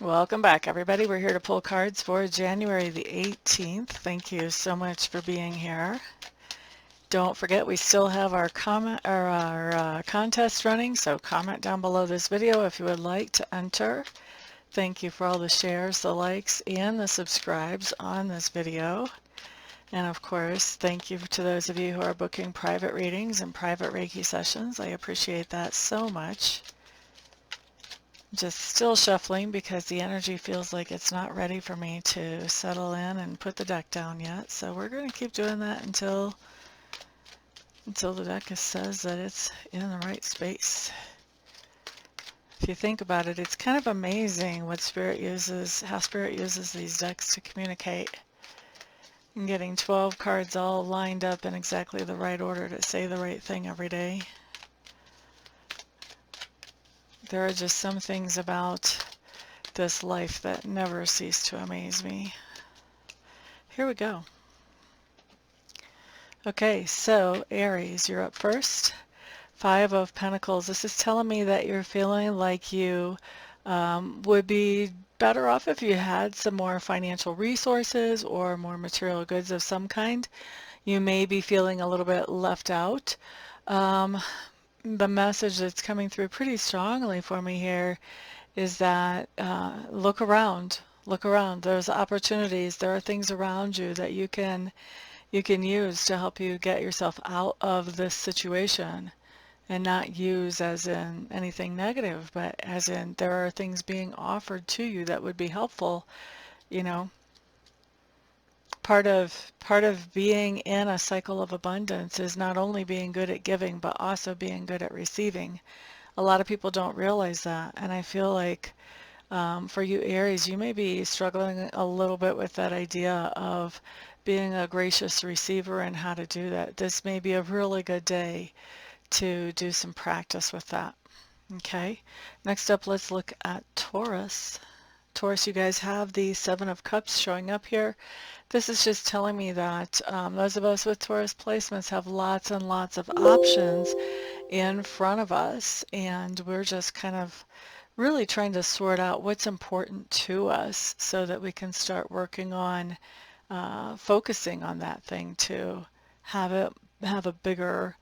Welcome back, everybody. We're here to pull cards for January the 18th. Thank you so much for being here. Don't forget, we still have our contest running, so comment down below this video if you would like to enter. Thank you for all the shares, the likes, and the subscribes on this video. And of course, thank you to those of you who are booking private readings and private Reiki sessions. I appreciate that so much. Just still shuffling because the energy feels like it's not ready for me to settle in and put the deck down yet. So we're going to keep doing that until the deck says that it's in the right space. If you think about it, it's kind of amazing what Spirit uses, how Spirit uses these decks to communicate. And getting 12 cards all lined up in exactly the right order to say the right thing every day. There are just some things about this life that never cease to amaze me. Here we go. Okay, so Aries, you're up first. 5 of Pentacles. This is telling me that you're feeling like you would be better off if you had some more financial resources or more material goods of some kind. You may be feeling a little bit left out. The message that's coming through pretty strongly for me here is that look around. Look around. There's opportunities. There are things around you that you can use to help you get yourself out of this situation, and not use as in anything negative, but as in there are things being offered to you that would be helpful. You know, part of being in a cycle of abundance is not only being good at giving, but also being good at receiving. A lot of people don't realize that, and I feel like for you Aries, you may be struggling a little bit with that idea of being a gracious receiver and how to do that. This may be a really good day to do some practice with that. Okay, next up, let's look at Taurus. Taurus, you guys have the Seven of Cups showing up here. This is just telling me that those of us with Taurus placements have lots and lots of options in front of us, and we're just kind of really trying to sort out what's important to us so that we can start working on focusing on that thing to have a bigger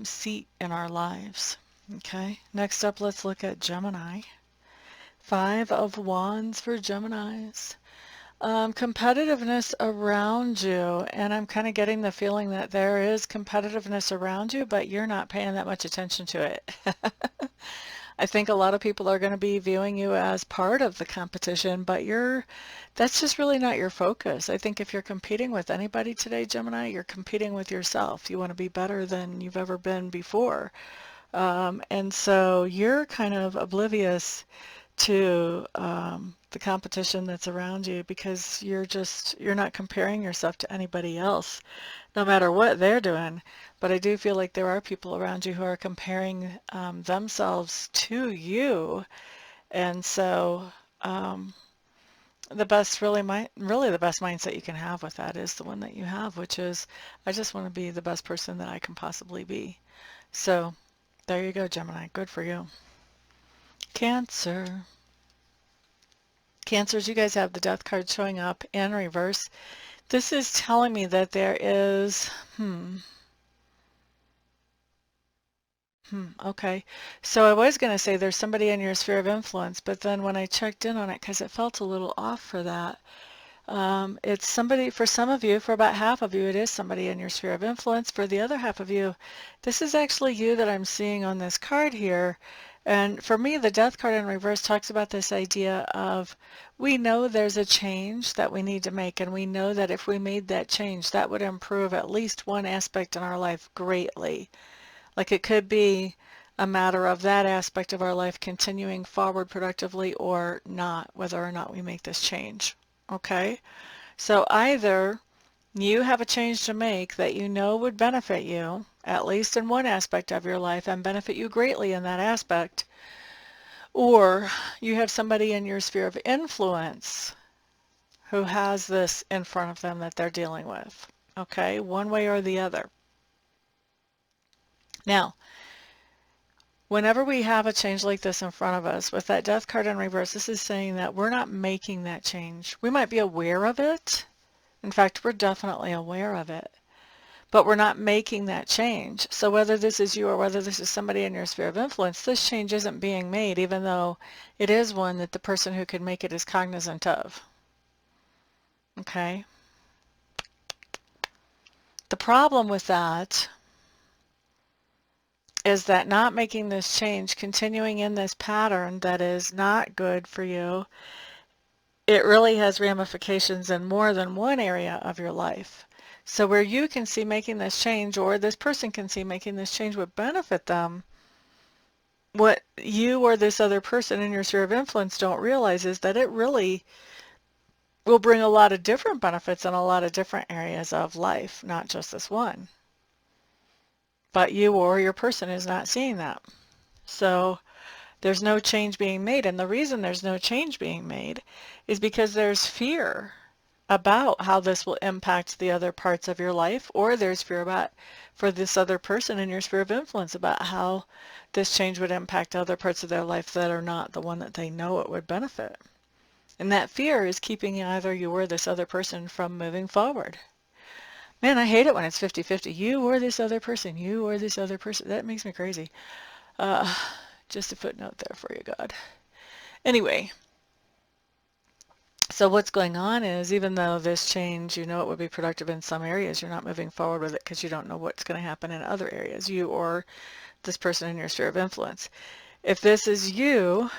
seat in our lives. Okay, next up, let's look at Gemini. 5 of Wands for Geminis. Competitiveness around you, and I'm kind of getting the feeling that there is competitiveness around you, but you're not paying that much attention to it. I think a lot of people are going to be viewing you as part of the competition, but that's just really not your focus. I think if you're competing with anybody today, Gemini, you're competing with yourself. You want to be better than you've ever been before. And so you're kind of oblivious to the competition that's around you because you're not comparing yourself to anybody else, no matter what they're doing. But I do feel like there are people around you who are comparing themselves to you, and so the best really the best mindset you can have with that is the one that you have, which is I just want to be the best person that I can possibly be. So there you go, Gemini. Good for you. Cancer. Cancers, you guys have the Death card showing up in reverse. This is telling me that there is, okay. So I was going to say there's somebody in your sphere of influence, but then when I checked in on it, because it felt a little off for that, it's somebody, for some of you, for about half of you, it is somebody in your sphere of influence. For the other half of you, this is actually you that I'm seeing on this card here. And for me, the Death card in reverse talks about this idea of we know there's a change that we need to make, and we know that if we made that change, that would improve at least one aspect in our life greatly. Like it could be a matter of that aspect of our life continuing forward productively or not, whether or not we make this change. Okay? So either you have a change to make that you know would benefit you, at least in one aspect of your life, and benefit you greatly in that aspect, or you have somebody in your sphere of influence who has this in front of them that they're dealing with. Okay? One way or the other. Now, Whenever we have a change like this in front of us, with that death card in reverse, this is saying that we're not making that change. We might be aware of it. In fact, we're definitely aware of it, but we're not making that change. So whether this is you or whether this is somebody in your sphere of influence, this change isn't being made, even though it is one that the person who could make it is cognizant of. Okay? The problem with that is that not making this change, continuing in this pattern that is not good for you, it really has ramifications in more than one area of your life. So where you can see making this change, or this person can see making this change would benefit them, what you or this other person in your sphere of influence don't realize is that it really will bring a lot of different benefits in a lot of different areas of life, not just this one. But you or your person is not seeing that. So there's no change being made. And the reason there's no change being made is because there's fear about how this will impact the other parts of your life, or there's fear about, for this other person in your sphere of influence, about how this change would impact other parts of their life that are not the one that they know it would benefit. And that fear is keeping either you or this other person from moving forward. Man, I hate it when it's 50-50. You or this other person, you or this other person. That makes me crazy. Just a footnote there for you, God. Anyway, so what's going on is, even though this change, you know, it would be productive in some areas, you're not moving forward with it because you don't know what's going to happen in other areas, you or this person in your sphere of influence. If this is you,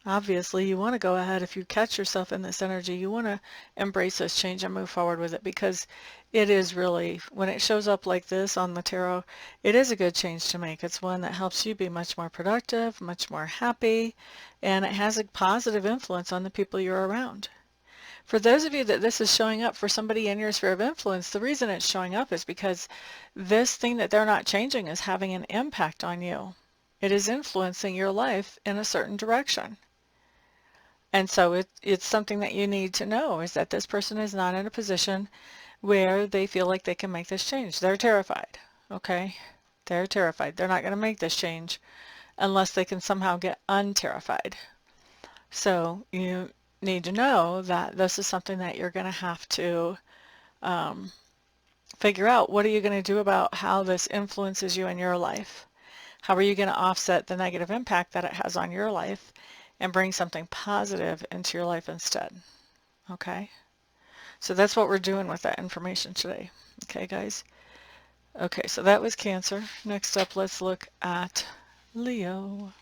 obviously you want to go ahead. If you catch yourself in this energy, you want to embrace this change and move forward with it, because it is really, when it shows up like this on the tarot, it is a good change to make. It's one that helps you be much more productive, much more happy, and it has a positive influence on the people you're around. For those of you that this is showing up for somebody in your sphere of influence, the reason it's showing up is because this thing that they're not changing is having an impact on you. It is influencing your life in a certain direction. And so it's something that you need to know, is that this person is not in a position where they feel like they can make this change. They're terrified, okay? They're terrified. They're not going to make this change unless they can somehow get unterrified. So you need to know that this is something that you're going to have to figure out. What are you going to do about how this influences you in your life? How are you going to offset the negative impact that it has on your life and bring something positive into your life instead? Okay? So that's what we're doing with that information today. Okay, guys? Okay, so that was Cancer. Next up, let's look at Leo.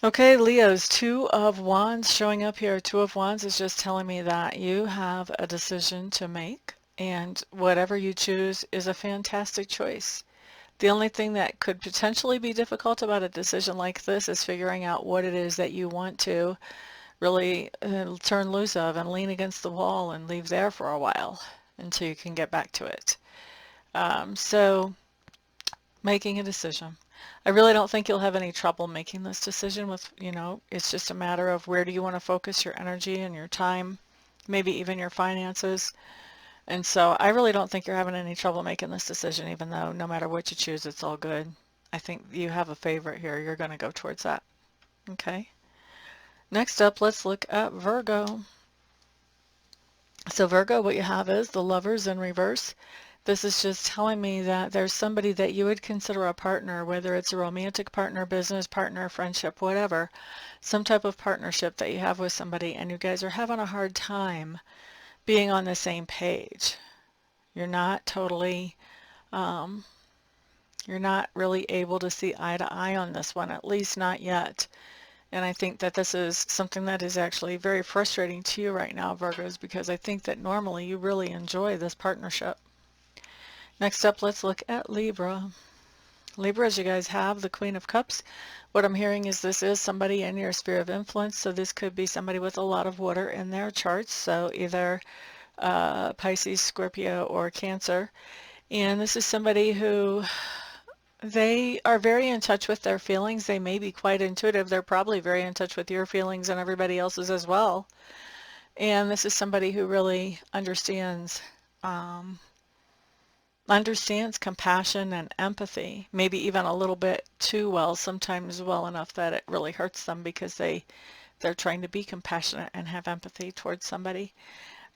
Okay, Leo's Two of Wands showing up here. Two of Wands is just telling me that you have a decision to make, and whatever you choose is a fantastic choice. The only thing that could potentially be difficult about a decision like this is figuring out what it is that you want to really turn loose of and lean against the wall and leave there for a while until you can get back to it. So making a decision. I really don't think you'll have any trouble making this decision with, it's just a matter of where do you want to focus your energy and your time, maybe even your finances. And so I really don't think you're having any trouble making this decision, even though no matter what you choose, it's all good. I think you have a favorite here. You're going to go towards that. Okay. Next up, let's look at Virgo. So Virgo, what you have is the Lovers in reverse. This is just telling me that there's somebody that you would consider a partner, whether it's a romantic partner, business partner, friendship, whatever, some type of partnership that you have with somebody, and you guys are having a hard time being on the same page. You're not totally, you're not really able to see eye to eye on this one, at least not yet. And I think that this is something that is actually very frustrating to you right now, Virgos, because I think that normally you really enjoy this partnership. Next up, let's look at Libra. Libra, as you guys have the Queen of Cups. What I'm hearing is this is somebody in your sphere of influence, so this could be somebody with a lot of water in their charts, so either Pisces, Scorpio, or Cancer. And this is somebody who, they are very in touch with their feelings. They may be quite intuitive. They're probably very in touch with your feelings and everybody else's as well. And this is somebody who really understands understands compassion and empathy, maybe even a little bit too well, sometimes well enough that it really hurts them because they're trying to be compassionate and have empathy towards somebody.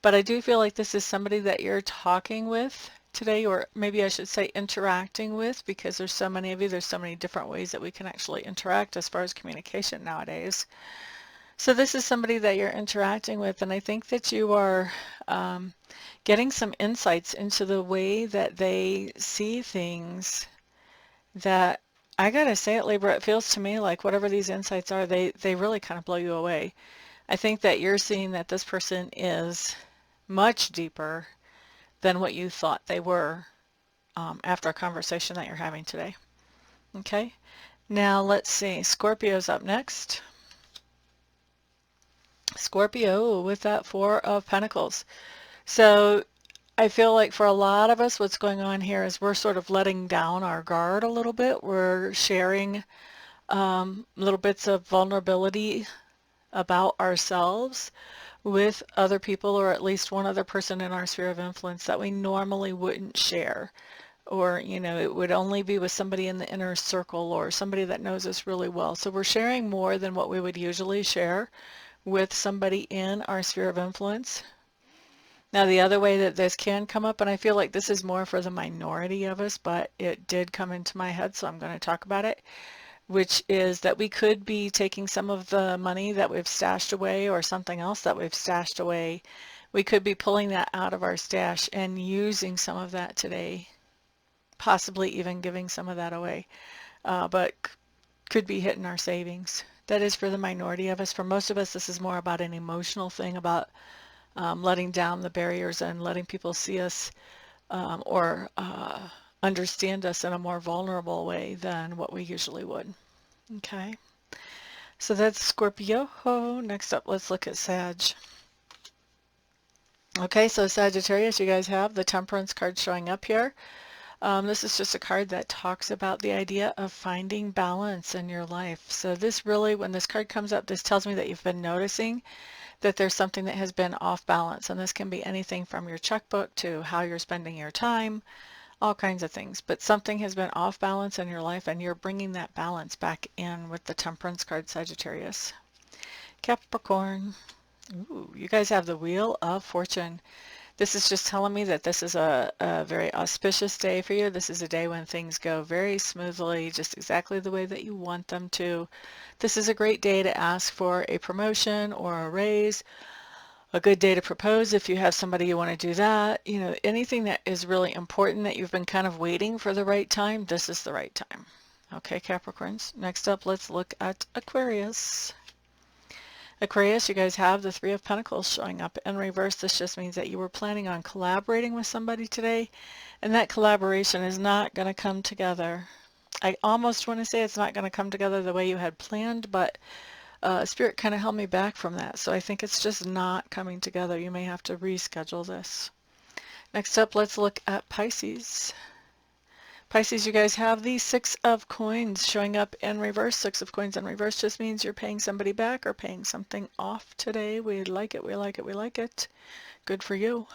But I do feel like this is somebody that you're talking with today, or maybe I should say interacting with, because there's so many of you, there's so many different ways that we can actually interact as far as communication nowadays. So this is somebody that you're interacting with, and I think that you are getting some insights into the way that they see things that, I gotta say it, Libra, it feels to me like whatever these insights are, they really kind of blow you away. I think that you're seeing that this person is much deeper than what you thought they were after a conversation that you're having today. Okay, now let's see. Scorpio's up next. Scorpio with that Four of Pentacles. So I feel like for a lot of us, what's going on here is we're sort of letting down our guard a little bit. We're sharing little bits of vulnerability about ourselves with other people, or at least one other person in our sphere of influence that we normally wouldn't share. Or, you know, it would only be with somebody in the inner circle or somebody that knows us really well. So we're sharing more than what we would usually share with somebody in our sphere of influence. Now, the other way that this can come up, and I feel like this is more for the minority of us, but it did come into my head, so I'm going to talk about it, which is that we could be taking some of the money that we've stashed away or something else that we've stashed away. We could be pulling that out of our stash and using some of that today, possibly even giving some of that away, but could be hitting our savings. That is for the minority of us. For most of us, this is more about an emotional thing, about letting down the barriers and letting people see us or understand us in a more vulnerable way than what we usually would. Okay, so that's Scorpio. Next up, let's look at Sag. Okay, so Sagittarius, you guys have the Temperance card showing up here. This is just a card that talks about the idea of finding balance in your life. So this really, when this card comes up, this tells me that you've been noticing that there's something that has been off balance. And this can be anything from your checkbook to how you're spending your time, all kinds of things. But something has been off balance in your life, and you're bringing that balance back in with the Temperance card, Sagittarius. Capricorn. Ooh, you guys have the Wheel of Fortune. This is just telling me that this is a very auspicious day for you. This is a day when things go very smoothly, just exactly the way that you want them to. This is a great day to ask for a promotion or a raise, a good day to propose if you have somebody you want to do that. You know, anything that is really important that you've been kind of waiting for the right time, this is the right time. Okay, Capricorns. Next up, let's look at Aquarius. Aquarius, you guys have the Three of Pentacles showing up in reverse. This just means that you were planning on collaborating with somebody today, and that collaboration is not going to come together. I almost want to say it's not going to come together the way you had planned, but Spirit kind of held me back from that. So I think it's just not coming together. You may have to reschedule this. Next up, let's look at Pisces. Pisces, you guys have the Six of Coins showing up in reverse. Six of Coins in reverse just means you're paying somebody back or paying something off today. We like it, we like it, we like it. Good for you.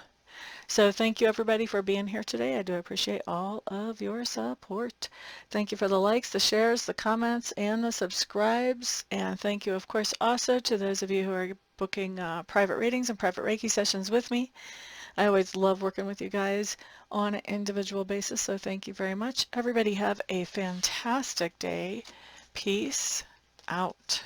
So thank you everybody for being here today. I do appreciate all of your support. Thank you for the likes, the shares, the comments, and the subscribes. And thank you, of course, also to those of you who are booking private readings and private Reiki sessions with me. I always love working with you guys on an individual basis, so thank you very much. Everybody have a fantastic day. Peace out.